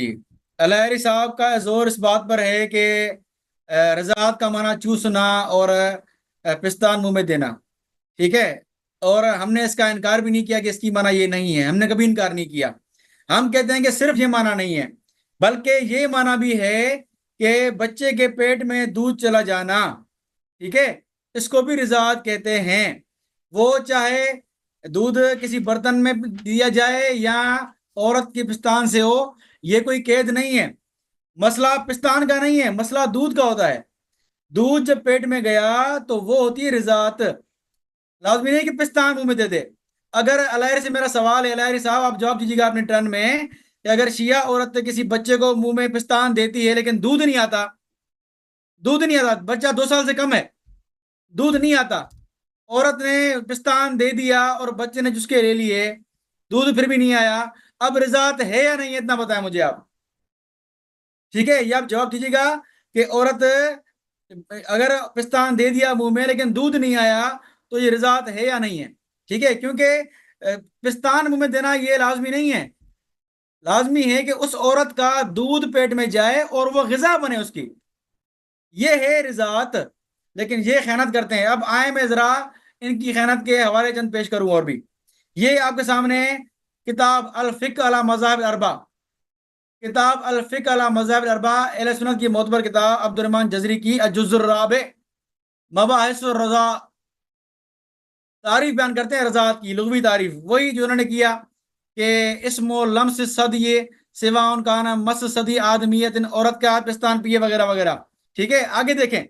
جی، الہری صاحب کا زور اس بات پر ہے کہ رضاعت کا معنی چوسنا اور پستان منہ میں دینا، ٹھیک ہے، اور ہم نے اس کا انکار بھی نہیں کیا کہ اس کی معنی یہ نہیں ہے، ہم نے کبھی انکار نہیں کیا۔ ہم کہتے ہیں کہ صرف یہ معنی نہیں ہے بلکہ یہ معنی بھی ہے کہ بچے کے پیٹ میں دودھ چلا جانا، ٹھیک ہے، اس کو بھی رضاعت کہتے ہیں۔ وہ چاہے دودھ کسی برتن میں دیا جائے یا عورت کے پستان سے ہو، یہ کوئی قید نہیں ہے۔ مسئلہ پستان کا نہیں ہے، مسئلہ دودھ کا ہوتا ہے۔ دودھ جب پیٹ میں گیا تو وہ ہوتی ہے رضاعت، لازمی نہیں کہ پستان منہ میں دے دے۔ اگر الہری سے میرا سوال ہے، الہری صاحب آپ جواب دیجیے گا اپنے ٹرن میں، کہ اگر شیعہ عورت کسی بچے کو منہ میں پستان دیتی ہے لیکن دودھ نہیں آتا، بچہ 2 سال سے کم ہے، دودھ نہیں آتا، عورت نے پستان دے دیا اور بچے نے چسکے لے لیے، دودھ پھر بھی نہیں آیا، اب رضاعت ہے یا نہیں، اتنا بتائیں مجھے آپ، ٹھیک ہے؟ یہ آپ جواب دیجیے گا کہ عورت اگر پستان دے دیا منہ میں لیکن دودھ نہیں آیا تو یہ رضاعت ہے یا نہیں ہے، ٹھیک ہے؟ کیونکہ پستان منہ میں دینا یہ لازمی نہیں ہے، لازمی ہے کہ اس عورت کا دودھ پیٹ میں جائے اور وہ غذا بنے اس کی، یہ ہے رضاعت۔ لیکن یہ خیانت کرتے ہیں۔ اب آئیں میں ذرا ان کی خیانت کے حوالے چند پیش کروں، اور بھی یہ آپ کے سامنے کتاب الفقہ علی مذاہب الاربعہ، کتاب الفقہ علی مذاہب الاربعہ، اہل سنت کی معتبر کتاب عبد الرحمن جزری کی الجزء الرابع، مباحث الرضا، تعریف بیان کرتے ہیں رضاعت کی، لغوی تعریف، وہی جو انہوں نے کیا کہ اسم و لمس صدی سوا ان کا نام مس صدی آدمیت، عورت کا پستان پیے وغیرہ وغیرہ، ٹھیک ہے؟ آگے دیکھیں،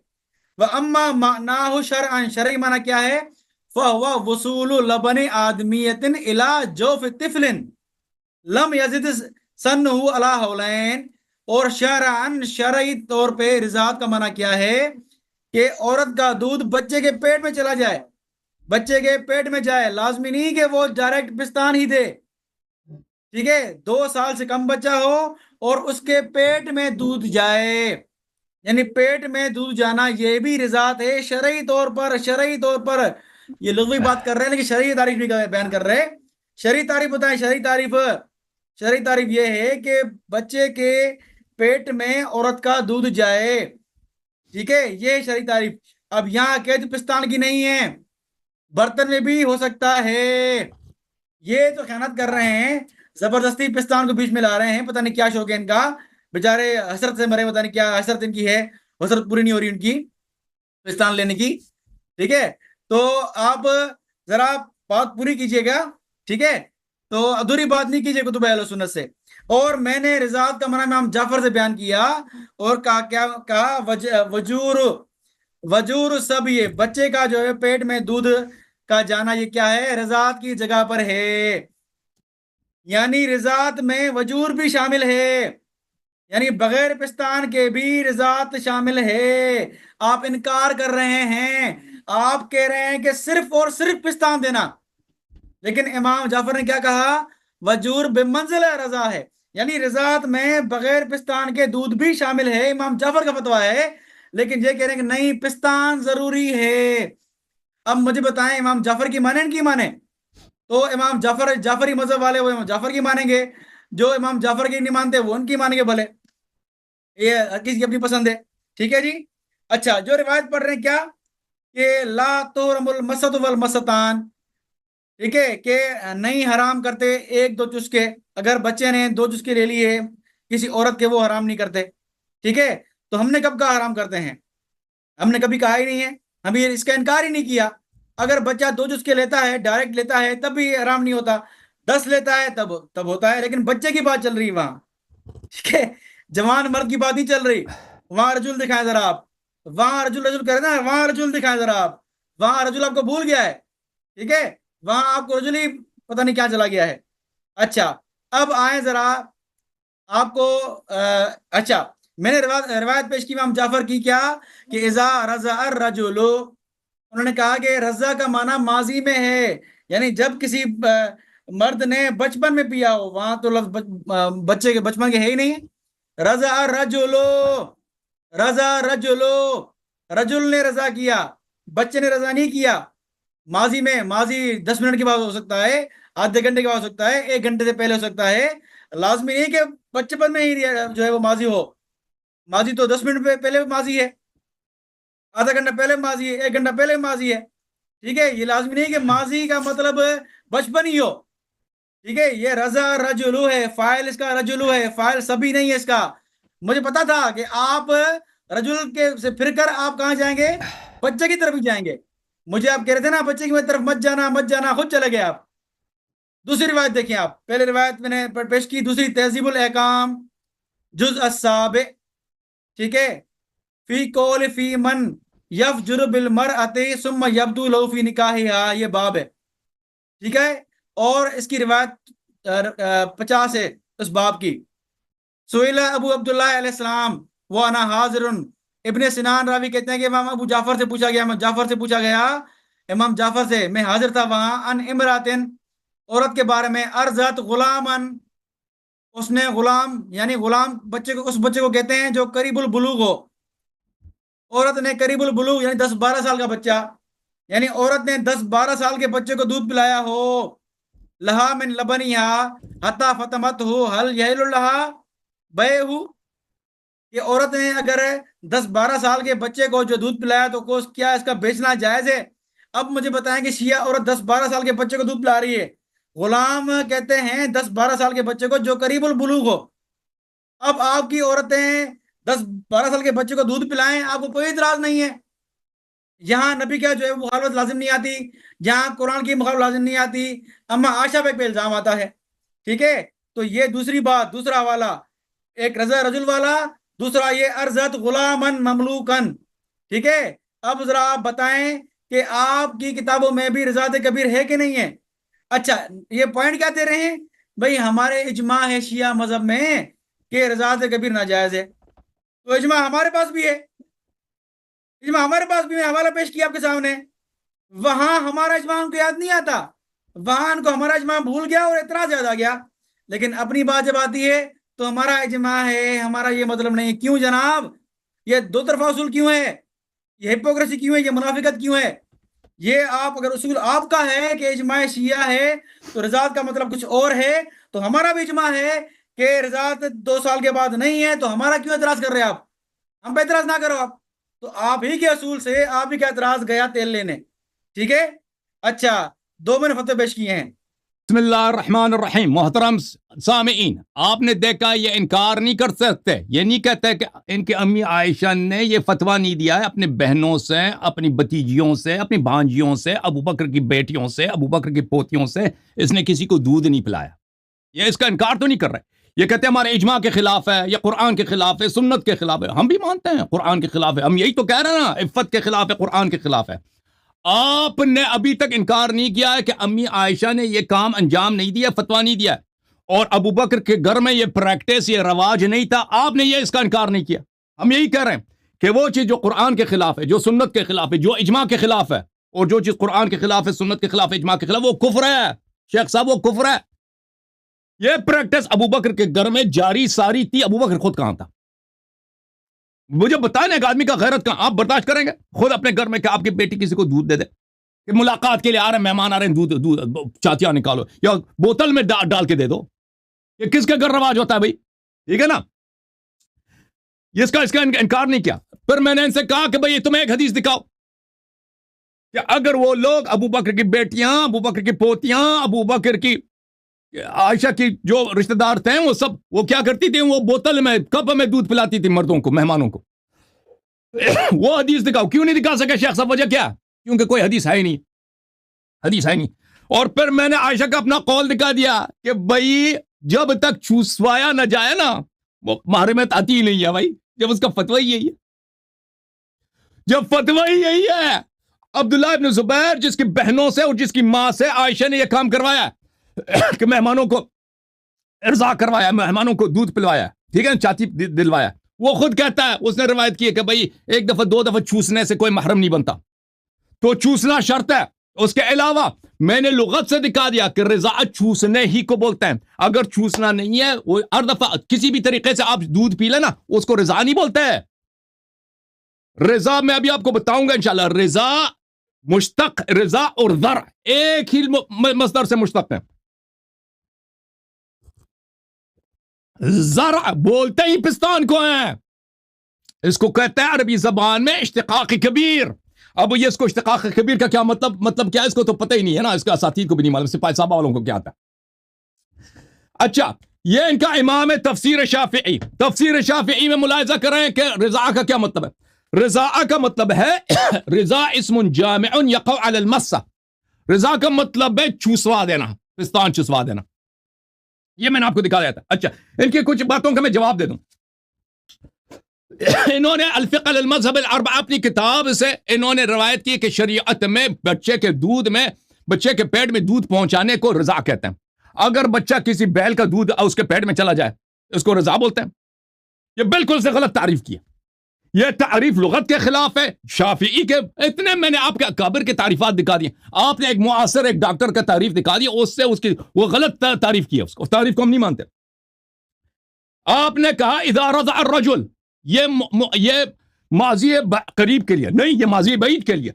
وَأَمَّا مَعْنَاهُ شَرْعًا، شرعی معنی کیا ہے؟ فَهُوَ وُصُولُ لَبَنِ آدْمِيَّةٍ إِلَى جَوْفِ طِفْلٍ لَمْ يَزِدْ سَنُّهُ عَلَى حَوْلَيْنِ، اور شرعاً شرعی طور پہ رضاعت کا معنی کیا ہے کہ عورت کا دودھ بچے کے پیٹ میں چلا جائے، بچے کے پیٹ میں جائے، لازمی نہیں کہ وہ ڈائریکٹ پستان ہی دے، ٹھیک ہے؟ 2 سال سے کم بچہ ہو اور اس کے پیٹ میں دودھ جائے، یعنی پیٹ میں دودھ جانا یہ بھی رضاعت ہے شرعی طور پر، شرعی طور پر۔ یہ لغوی بات کر رہے ہیں لیکن شرعی تعریف بھی بیان کر رہے ہیں۔ شرعی تعریف بتائیں، شرعی تعریف، شرعی تعریف یہ ہے کہ بچے کے پیٹ میں عورت کا دودھ جائے، ٹھیک ہے؟ یہ شرعی تعریف۔ اب یہاں قید پستان کی نہیں ہے، برتن میں بھی ہو سکتا ہے۔ یہ تو خیانت کر رہے ہیں، زبردستی پستان کو بیچ میں لا رہے ہیں، پتہ نہیں کیا شوق ہے ان کا، بیچارے حسرت سے مرے، پتہ نہیں کیا حسرت ان کی ہے، حسرت پوری نہیں ہو رہی ان کی پستان لینے کی، ٹھیک ہے؟ تو آپ ذرا بات پوری کیجئے گا، ٹھیک ہے؟ تو ادھوری بات نہیں کیجئے کتب اہل سنت سے۔ اور میں نے رضاعت کا معنی امام جعفر سے بیان کیا اور کہا وجور سب، یہ بچے کا جو ہے پیٹ میں دودھ کا جانا یہ کیا ہے؟ رضاعت کی جگہ پر ہے، یعنی رضاعت میں وجور بھی شامل ہے، یعنی بغیر پستان کے بھی رضاعت شامل ہے۔ آپ انکار کر رہے ہیں، آپ کہہ رہے ہیں کہ صرف اور صرف پستان دینا، لیکن امام جعفر نے کیا کہا؟ وجور بمنزل رضا ہے، یعنی رضاعت میں بغیر پستان کے دودھ بھی شامل ہے، امام جعفر کا فتویٰ ہے، لیکن یہ کہہ رہے ہیں کہ نہیں، پستان ضروری ہے۔ اب مجھے بتائیں امام جعفر کی مانیں ان کی مانیں؟ تو امام جعفر، جعفری مذہب والے وہ امام جعفر کی مانیں گے، جو امام جعفر کی نہیں مانتے وہ ان کی مانیں گے، بھلے یہ کسی کی اپنی پسند ہے، ٹھیک ہے جی؟ اچھا، جو روایت پڑھ رہے ہیں کیا کہ لا تحرم المست والمستان، ٹھیک ہے، کہ نہیں حرام کرتے 1-2 چسکے، اگر بچے نے 2 چسکے لے لیے کسی عورت کے وہ حرام نہیں کرتے، ٹھیک ہے؟ تو ہم نے کب کہا حرام کرتے ہیں؟ ہم نے کبھی کہا ہی نہیں ہے، ہم اس کا انکار ہی نہیں کیا۔ اگر بچہ 2 چسکے لیتا ہے، ڈائریکٹ لیتا ہے، تب بھی حرام نہیں ہوتا، 10 لیتا ہے تب ہوتا ہے، لیکن بچے کی بات چل رہی وہاں، ٹھیک ہے؟ جوان مرد کی بات نہیں چل رہی۔ وہاں رجل دکھائیں ذرا آپ، وہاں رجل کرے نا، وہاں رجل دکھائیں ذرا آپ، وہاں رجل آپ کو بھول گیا ہے، ٹھیک ہے؟ وہاں آپ کو رجل ہی پتہ نہیں کیا چلا گیا ہے۔ اچھا، اب آئیں ذرا آپ کو اچھا، میں نے روایت پیش کی امام جعفر کی، کیا کہ اذا رضع الرجل، انہوں نے کہا کہ رضع کا معنی ماضی میں ہے، یعنی جب کسی مرد نے بچپن میں پیا ہو، وہاں تو لفظ بچے کے بچپن کے ہے ہی نہیں، رضع الرجل، رضع الرجل، رجل نے رضا کیا، بچے نے رضا نہیں کیا، ماضی میں، ماضی 10 منٹ کے بعد ہو سکتا ہے، آدھے گھنٹے کے بعد ہو سکتا ہے، 1 گھنٹے سے پہلے ہو سکتا ہے، لازمی نہیں کہ بچپن میں ہی جو ہے وہ ماضی ہو. ماضی تو 10 منٹ پہلے ماضی ہے, آدھا گھنٹہ پہلے ماضی ہے, 1 گھنٹہ پہلے ماضی ہے. ٹھیک ہے, یہ لازمی نہیں کہ ماضی کا مطلب بچپن ہی ہو. ٹھیک ہے, یہ رضا رجلو ہے, فاعل اس کا رجلو ہے, فاعل سبھی نہیں ہے اس کا. مجھے پتا تھا کہ آپ رجل کے سے پھر کر آپ کہاں جائیں گے, بچے کی طرف ہی جائیں گے. مجھے آپ کہہ رہے تھے نا بچے کی طرف مت جانا مت جانا, خود چلے گئے آپ. دوسری روایت دیکھیں آپ, پہلے روایت میں نے پیش کی, دوسری تہذیب الاحکام جز السابع. ٹھیک ہے, فی قول فی من یفجر بالمرأۃ ثم یبدو لہ فی نکاحہا, یہ باب ہے. ٹھیک ہے, اور اس کی روایت 50 ہے اس باب کی. سئل ابو عبداللہ علیہ السلام وانا حاضر, ابن سنان راوی کہتے ہیں کہ امام ابو جعفر سے پوچھا گیا, امام جعفر سے پوچھا گیا, امام جعفر سے, میں حاضر تھا وہاں, ان امراتن, عورت کے بارے میں, ارزت غلامن, اس نے غلام یعنی غلام بچے کو, اس بچے کو کہتے ہیں جو قریب البلوغ ہو. عورت نے قریب البلوغ یعنی 10-12 سال کا بچہ, یعنی عورت نے 10-12 سال کے بچے کو دودھ پلایا ہو. لہا من لبنیہا حتی فتمت ہو حل یحل لہا بیعہ, یہ عورت نے اگر 10-12 سال کے بچے کو جو دودھ پلایا تو کیا اس کا بیچنا جائز ہے؟ اب مجھے بتائیں کہ شیعہ عورت 10-12 سال کے بچے کو دودھ پلا رہی ہے, غلام کہتے ہیں 10-12 سال کے بچے کو جو قریب البلوغ ہو. اب آپ کی عورتیں 10-12 سال کے بچے کو دودھ پلائیں, آپ کو کوئی اعتراض نہیں ہے. یہاں نبی کا جو ہے مخالفت لازم نہیں آتی, یہاں قرآن کی مخالفت لازم نہیں آتی, اما عائشہ پہ الزام آتا ہے. ٹھیک ہے, تو یہ دوسری بات, دوسرا حوالہ, ایک رضا رجل والا, دوسرا یہ ارزت غلامن مملوکن. ٹھیک ہے, اب ذرا آپ بتائیں کہ آپ کی کتابوں میں بھی رضاعت کبیر ہے کہ نہیں ہے؟ اچھا, یہ پوائنٹ کیا دے رہے ہیں بھئی, ہمارے اجماع ہے شیعہ مذہب میں کہ رضاعت کبیر ناجائز ہے. تو اجماع ہمارے پاس بھی ہے, اجماع ہمارے پاس بھی, میں حوالہ پیش کیا آپ کے سامنے. وہاں ہمارا اجماع ان کو یاد نہیں آتا, وہاں ان کو ہمارا اجماع بھول گیا اور اعتراض یاد آ گیا. لیکن اپنی بات جب آتی ہے تو ہمارا اجماع ہے, ہمارا یہ مطلب نہیں. کیوں جناب, یہ دو طرفہ اصول کیوں ہے, یہ ہپوکریسی کیوں ہے, یہ منافقت کیوں ہے؟ یہ آپ اگر اصول آپ کا ہے کہ اجماع شیعہ ہے تو رضاعت کا مطلب کچھ اور ہے, تو ہمارا بھی اجماع ہے کہ رضاعت 2 سال کے بعد نہیں ہے, تو ہمارا کیوں اعتراض کر رہے ہیں آپ؟ ہم پہ اعتراض نہ کرو آپ, تو آپ ہی کے اصول سے آپ ہی کا اعتراض گیا تیل لینے. ٹھیک ہے, اچھا, 2 میں نے فتوے پیش کیے ہیں. بسم اللہ الرحمن الرحیم. محترم سامعین, آپ نے دیکھا یہ انکار نہیں کر سکتے, یہ نہیں کہتے کہ ان کی امی عائشہ نے یہ فتویٰ نہیں دیا ہے اپنے بہنوں سے, اپنی بھتیجیوں سے, اپنی بھانجیوں سے, ابو بکر کی بیٹیوں سے, ابو بکر کی پوتیوں سے اس نے کسی کو دودھ نہیں پلایا. یہ اس کا انکار تو نہیں کر رہے, یہ کہتے ہیں ہمارے اجماع کے خلاف ہے, یہ قرآن کے خلاف ہے, سنت کے خلاف ہے. ہم بھی مانتے ہیں قرآن کے خلاف ہے, ہم یہی تو کہہ رہے ہیں نا, عفت کے خلاف ہے, قرآن کے خلاف ہے. آپ نے ابھی تک انکار نہیں کیا ہے کہ امی عائشہ نے یہ کام انجام نہیں دیا, فتویٰ نہیں دیا, اور ابو بکر کے گھر میں یہ پریکٹس, یہ رواج نہیں تھا. آپ نے یہ اس کا انکار نہیں کیا. ہم یہی کہہ رہے ہیں کہ وہ چیز جو قرآن کے خلاف ہے, جو سنت کے خلاف ہے, جو اجماع کے خلاف ہے, اور جو چیز قرآن کے خلاف ہے, سنت کے خلاف ہے, اجماع کے خلاف, وہ کفر ہے. شیخ صاحب, وہ کفر ہے. یہ پریکٹس ابو بکر کے گھر میں جاری ساری تھی. ابو بکر خود کہاں تھا؟ مجھے بتائیں, ایک آدمی کا غیرت کہاں؟ آپ برداشت کریں گے خود اپنے گھر میں کہ آپ کی بیٹی کسی کو دودھ دے دے, کہ ملاقات کے لیے آ رہے ہیں, مہمان آ رہے ہیں, دودھ چاتیاں نکالو یا بوتل میں ڈال کے دے دو؟ یہ کس کے گھر رواج ہوتا ہے بھائی؟ ٹھیک ہے نا, اس کا انکار نہیں کیا. پھر میں نے ان سے کہا کہ بھائی تمہیں ایک حدیث دکھاؤ کہ اگر وہ لوگ ابو بکر کی بیٹیاں, ابو بکر کی پوتیاں, ابو بکر کی عائشہ کی جو رشتہ دار تھے, وہ سب وہ کیا کرتی تھی, وہ بوتل میں, کپ میں دودھ پلاتی تھی مردوں کو, مہمانوں کو. وہ حدیث دکھاؤ. کیوں نہیں دکھا سکے شیخ صاحب؟ وجہ کیا؟ کیونکہ کوئی حدیث ہے ہی نہیں, حدیث ہے نہیں. اور پھر میں نے عائشہ کا اپنا قول دکھا دیا کہ بھائی جب تک چوسوایا نہ جائے نا, وہ محرمت آتی ہی نہیں ہے بھائی, جب اس کا فتویٰ یہی ہے, جب فتویٰ یہی ہے. عبداللہ ابن زبیر جس کی بہنوں سے اور جس کی ماں سے عائشہ نے یہ کام کروایا کہ مہمانوں کو ارضا کروایا, مہمانوں کو دودھ پلوایا, ٹھیک ہے, چاتی دلوایا. وہ خود کہتا ہے, اس نے روایت کی ہے کہ بھائی 1 دفعہ 2 دفعہ چوسنے سے کوئی محرم نہیں بنتا, تو چوسنا شرط ہے. اس کے علاوہ میں نے لغت سے دکھا دیا کہ رضاعت چوسنے ہی کو بولتے ہیں. اگر چوسنا نہیں ہے, وہ ہر دفعہ کسی بھی طریقے سے آپ دودھ پی لینا, اس کو رضا نہیں بولتے ہیں. رضا میں ابھی آپ کو بتاؤں گا انشاءاللہ. رضا مشتق, رضا اور ذر ایک ہی مصدر سے مشتق ہیں. زرع بولتے ہی پستان کو ہیں. اس کو کہتے ہیں عربی زبان میں اشتقاق کبیر. اب یہ اس کو اشتقاق کبیر کا کیا مطلب کیا ہے اس کو تو پتہ ہی نہیں ہے نا, اس کا اساتید کو بھی نہیں معلوم, سپاہی صاحبہ والوں کو کیا آتا ہے. اچھا یہ ان کا امام ہے تفسیر شافعی. تفسیر شافعی میں ملاحظہ کریں کہ رضا کا کیا مطلب ہے. رضا کا مطلب ہے رضا اسم جامع یقع علی المسہ. رضا کا مطلب ہے چوسوا دینا, پستان چوسوا دینا. یہ میں نے آپ کو دکھا دیا تھا. اچھا ان کی کچھ باتوں کا میں جواب دے دوں. انہوں نے الفقہ المذہب الاربعہ اپنی کتاب سے انہوں نے روایت کی کہ شریعت میں بچے کے پیٹ میں دودھ پہنچانے کو رضا کہتے ہیں. اگر بچہ کسی بیل کا دودھ اس کے پیٹ میں چلا جائے اس کو رضا بولتے ہیں. یہ بالکل سے غلط تعریف کیا. یہ تعریف لغت کے خلاف ہے. شافعی کے اتنے میں نے آپ کے اکابر کے تعریفات دکھا دیے. آپ نے ایک معاصر ایک ڈاکٹر کا تعریف دکھا دیا, اس سے اس کی وہ غلط تعریف کی ہے. اس تعریف کو ہم نہیں مانتے. آپ نے کہا اذا رضع الرجل, یہ ماضی قریب کے لیے نہیں, یہ ماضی بعید کے لیے.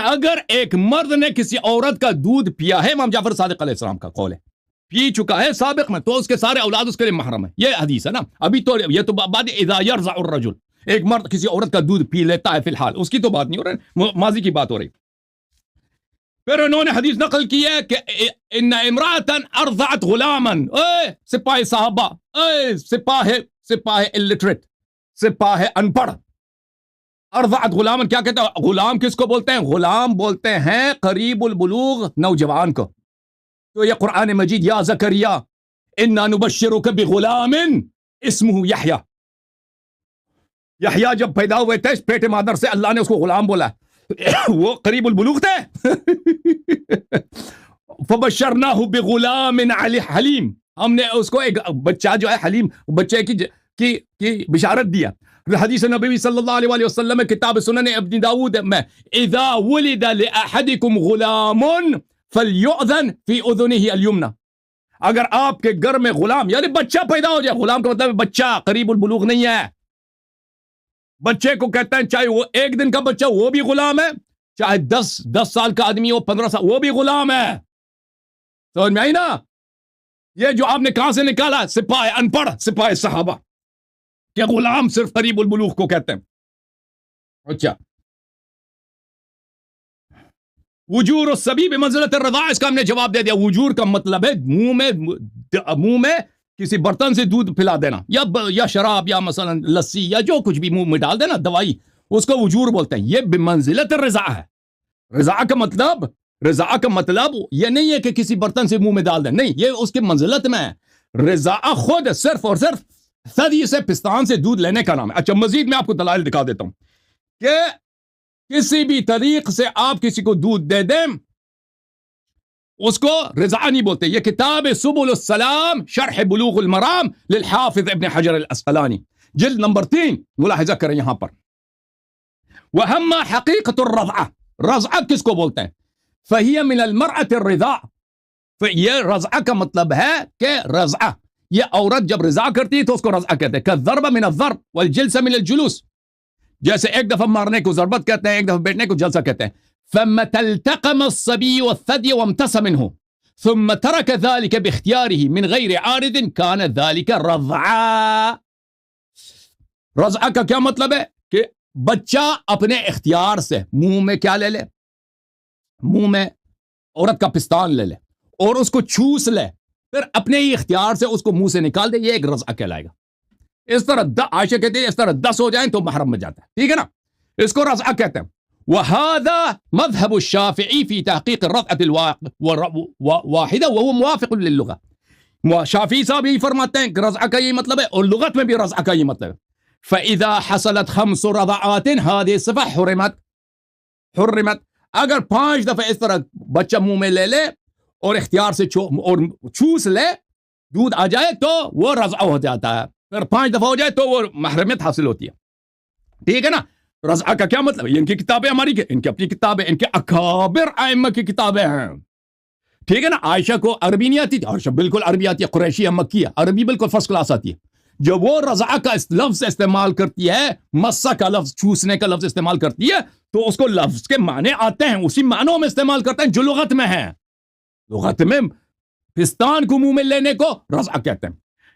اگر ایک مرد نے کسی عورت کا دودھ پیا ہے, امام جعفر صادق علیہ السلام کا قول ہے, پی چکا ہے سابق میں, تو اس کے سارے اولاد اس کے لیے محرم ہے. یہ حدیث ہے نا. ابھی تو یہ تو بات اذا يرضع الرجل, ایک مرد کسی عورت کا دودھ پی لیتا ہے فی الحال, اس کی تو بات نہیں ہو رہی, ماضی کی بات ہو رہی. پھر انہوں نے حدیث نقل کی ہے کہ ان امرأة ارضعت غلاما. سپاہی صحابہ, سپاہی الٹریٹ, سپاہی ان پڑھ. ارضعت غلاما کیا کہتا ہے؟ غلام کس کو بولتے ہیں؟ غلام بولتے ہیں قریب البلوغ نوجوان کو. تو یہ قرآن مجید یا زکریا انا نبشرک بغلام اسمہ یحییٰ. یحییٰ جب پیدا ہوئے تھے پیٹ مادر سے, اللہ نے اس کو غلام بولا. وہ قریب البلوغ تھے. فبشرناہ بغلام حلیم, ہم نے اس کو ایک بچہ جو ہے حلیم بچے کی بشارت دیا. حدیث نبوی صلی اللہ علیہ وسلم میں کتاب سنن ابن داود میں اذا ولد لأحدکم غلام فلیؤذن فی اذنہ الیمنی. اگر آپ کے گھر میں غلام یعنی بچہ پیدا ہو جائے, غلام کا مطلب ہے بچہ, قریب البلوغ نہیں ہے. بچے کو کہتے ہیں چاہے وہ ایک دن کا بچہ وہ بھی غلام ہے, چاہے 10 سال کا آدمی ہو, 15 سال وہ بھی غلام ہے. سمجھ میں آئی نا. یہ جو آپ نے کہاں سے نکالا, سپاہی ان پڑھ سپاہی صحابہ, کہ غلام صرف قریب البلوغ کو کہتے ہیں. اچھا وجور الصبی بمنزلۃ الرضاع, اس کا ہم نے جواب دے دیا. وجور کا مطلب ہے منہ میں کسی برتن سے دودھ پلا دینا, یا شراب, یا مثلا لسی, یا جو کچھ بھی منہ میں ڈال دینا دوائی, اس کو وجور بولتے ہیں. یہ بمنزلۃ الرضاع ہے. رضاع کا مطلب یہ نہیں ہے کہ کسی برتن سے منہ میں ڈال دیں, نہیں, یہ اس کے منزلت میں ہے. رضاع خود صرف اور صرف ثدی سے پستان سے دودھ لینے کا نام ہے. اچھا مزید میں آپ کو دلائل دکھا دیتا ہوں کہ کسی بھی طریق سے آپ کسی کو دودھ دے دیں اس کو رضاع نہیں بولتے. یہ کتاب سبل السلام شرح بلوغ المرام للحافظ ابن حجر الاسقلانی جلد نمبر 3 ملاحظہ کریں یہاں پر. وَهَمَّا حَقِيقَةُ الرَّضْعَةِ, رضعہ کس کو بولتے ہیں؟ فَهِيَ مِنَ الْمَرْأَةِ الرِّضَاعِ, یہ رضعہ کا مطلب ہے کہ رضعہ, یہ عورت جب رضا کرتی ہے تو اس کو رضعہ کہتے ہیں. كَالضَّرْبَ مِنَ الضَّرْبِ وَالْجِلْسَ مِنَ الْجُلُوسِ, جیسے ایک دفعہ مارنے کو ضربت کہتے ہیں, ایک دفعہ بیٹھنے کو جلسہ کہتے ہیں. فَمَّتَ الْتَقَمَ الصَّبِيُّ وَالثَّدْيُ وَامْتَسَ مِنْهُ ثُمَّ تَرَكَ ذَلِكَ بِاخْتِيَارِهِ مِنْ غَيْرِ عَارِضٍ كَانَ ذَلِكَ رَضْعًا. رضعہ کا کیا مطلب ہے کہ بچہ اپنے اختیار سے منہ میں کیا لے لے, منہ میں عورت کا پستان لے لے اور اس کو چوس لے, پھر اپنے ہی اختیار سے اس کو منہ سے نکال دے, یہ ایک رضعہ کہلائے گا. اس طرح عائشہ کہتے ہیں اس طرح 10 ہو جائیں تو محرم میں جاتا ہے, ٹھیک ہے نا, اس کو رضعہ کہتے ہیں. وَهَذَا مَذْهَبُ الشَّافِعِي فِي تَحْقِيقِ الرَّضْعَةِ الْوَاحِدَةِ وَهُوَ مُوَافِقٌ لِلُّغَةِ. شافعی صاحب یہی فرماتے ہیں کہ رضعہ کا یہ مطلب ہے, اور لغت میں بھی رضعہ کا یہ مطلب ہے. فَإِذَا حَصَلَتْ 5 رَضَعَاتٍ هَذِهِ الصِّفَةُ حُرِّمَتْ. اگر 5 دفعہ اس طرح بچہ منہ میں لے لے اور اختیار سے اور چوس لے, دودھ آ جائے تو وہ رضعہ ہو جاتا ہے. اگر 5 دفعہ ہو جائے تو وہ محرمیت حاصل ہوتی ہے, ٹھیک ہے نا. رضعہ کا کیا مطلب ہے؟ ان کی کتابیں ہماری ان کی اپنی کتابیں, ان کے اکابر ائمہ کی کتابیں ہیں, ٹھیک ہے نا. عائشہ کو عربی نہیں آتی تھی, عائشہ بالکل عربی آتی ہے, قریشی ہے, مکی ہے, عربی بالکل فرسٹ کلاس آتی ہے. جب وہ رضعہ کا لفظ استعمال کرتی ہے, مسا کا لفظ, چوسنے کا لفظ استعمال کرتی ہے, تو اس کو لفظ کے معنی آتے ہیں, اسی معنوں میں استعمال کرتے ہیں جو لغت میں ہیں. لغت میں پستان کو منہ میں لینے کو رضعہ کہتے ہیں.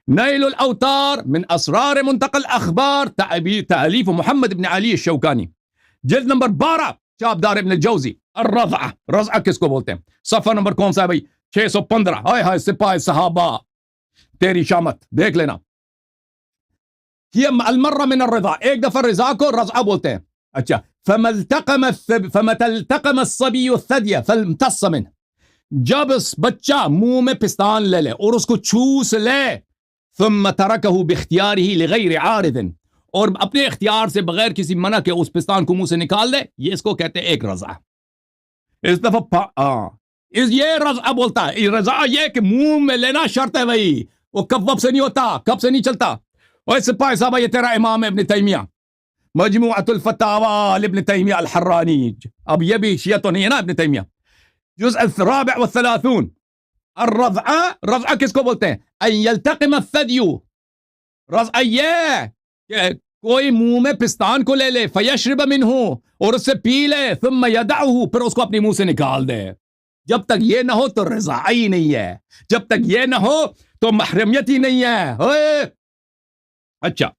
نيل الأوتار من أسرار منتقى الأخبار تأليف محمد بن علي الشوكاني جلد نمبر 12 چاپ دار ابن الجوزی الرضعہ رضعہ کس کو بولتے ہیں صفحہ نمبر کون سا ہے بھائی 615 ہائے ہائے سپاہ صحابہ تیری شامت دیکھ لینا یہ المرہ من الرضا ایک دفعہ رضا کو رضعہ بولتے ہیں اچھا فمتى التقم الصبي الثدي فامتص منه جب بچہ منہ میں پستان لے لے اور اس کو چوس لے ثم تركه باختياره لغير عارض اور اپنے اختیار سے بغیر کسی منع کے اس پستان کو منہ سے نکال دے یہ اس کو کہتے ہیں ایک رضا اس دفعہ یہ رضا بولتا ہے رضا یہ کہ منہ میں لینا شرط ہے بھائی وہ کب سے نہیں ہوتا کب سے نہیں چلتا اور سپاہ صاحب یہ تیرا امام ہے ابن تیمیہ مجموعۃ الفتاوی ابن تیمیہ الحرانی اب یہ بھی شیعہ تو نہیں ہے نا ابن تیمیہ جزء الرابع والثلاثون الرضع رضع کس کو بولتے ہیں ان يلتقم الثدي رضع یہ کہ کوئی منہ میں پستان کو لے لے فیشرب منہ اور اس سے پی لے ثم يدعه پھر اس کو اپنے منہ سے نکال دے جب تک یہ نہ ہو تو رضا ہی نہیں ہے جب تک یہ نہ ہو تو محرمیت ہی نہیں ہے اچھا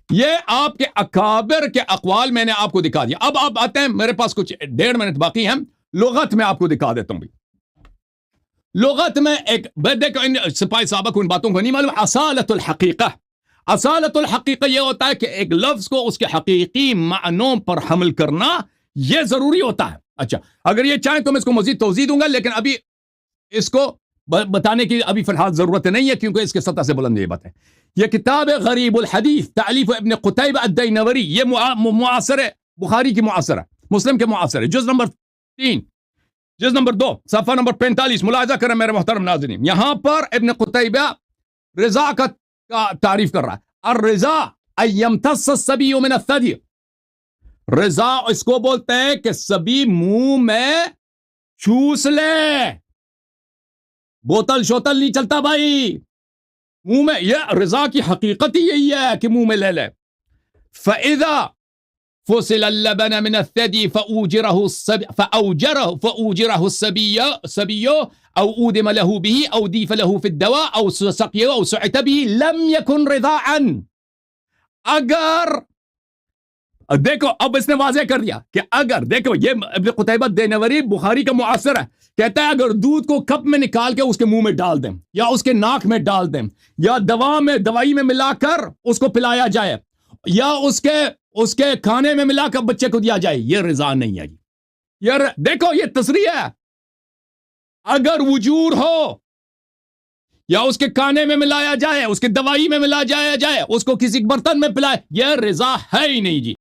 یہ آپ کے اکابر کے اقوال میں نے آپ کو دکھا دیا اب آپ آتے ہیں میرے پاس کچھ 1.5 منٹ باقی ہیں لغت میں آپ کو دکھا دیتا ہوں لغت میں ایک دیکھو ان سپاہی صحابہ کو ان باتوں کو نہیں معلوم اصالت الحقیقہ اصالت الحقیقہ یہ ہوتا ہے کہ ایک لفظ کو اس کے حقیقی معنوں پر حمل کرنا یہ ضروری ہوتا ہے اچھا اگر یہ چاہیں تو میں اس کو مزید توضیح دوں گا لیکن ابھی اس کو بتانے کی ابھی فی الحال ضرورت نہیں ہے کیونکہ اس کے سطح سے بلند یہ بات ہے یہ کتاب ہے غریب الحدیث تالیف ابن قتیبہ الدینوری یہ معاصر ہے بخاری کی معاصر ہے مسلم کے معاصر ہے جز نمبر 3 جز نمبر 2 صفحہ نمبر 45 ملاحظہ کریں میرے محترم ناظرین یہاں پر ابن قتیبہ رضا کا تعریف کر رہا ہے الرضا ان يمتص الصبي من الثدي رضا اس کو بولتے ہیں کہ سبی منہ میں چوس لے بوتل شوتل نہیں چلتا بھائی منہ میں یہ رضا کی حقیقت ہی یہی ہے کہ منہ میں لے لے فَإِذَا فُصِلَ اللَّبَنَ مِنَ الثَّدِي فَأَوْجَرَهُ السَّبِيُّ أَوْ أُودِمَ لَهُ بِهِ أَوْ دِيفَ لَهُ فِي الدَّوَاءِ أَوْ سَقِيَهُ أَوْ سُعِتَ بِهِ لَمْ يَكُنْ رِضَاعًا اگر دیکھو اب اس نے واضح کر دیا کہ اگر دیکھو یہ ابن قتیبہ دینوری بخاری کا معاصر ہے کہتا ہے اگر دودھ کو کپ میں نکال کے اس کے منہ میں ڈال دیں یا اس کے ناک میں ڈال دیں یا دوائی میں ملا کر اس کو پلایا جائے یا اس کے کھانے میں ملا کر بچے کو دیا جائے یہ رضا نہیں ہے یہ دیکھو یہ تصریح ہے اگر وجور ہو یا اس کے کھانے میں ملایا جائے اس کے دوائی میں ملایا جائے اس کو کسی برتن میں پلائے یہ رضا ہے ہی نہیں جی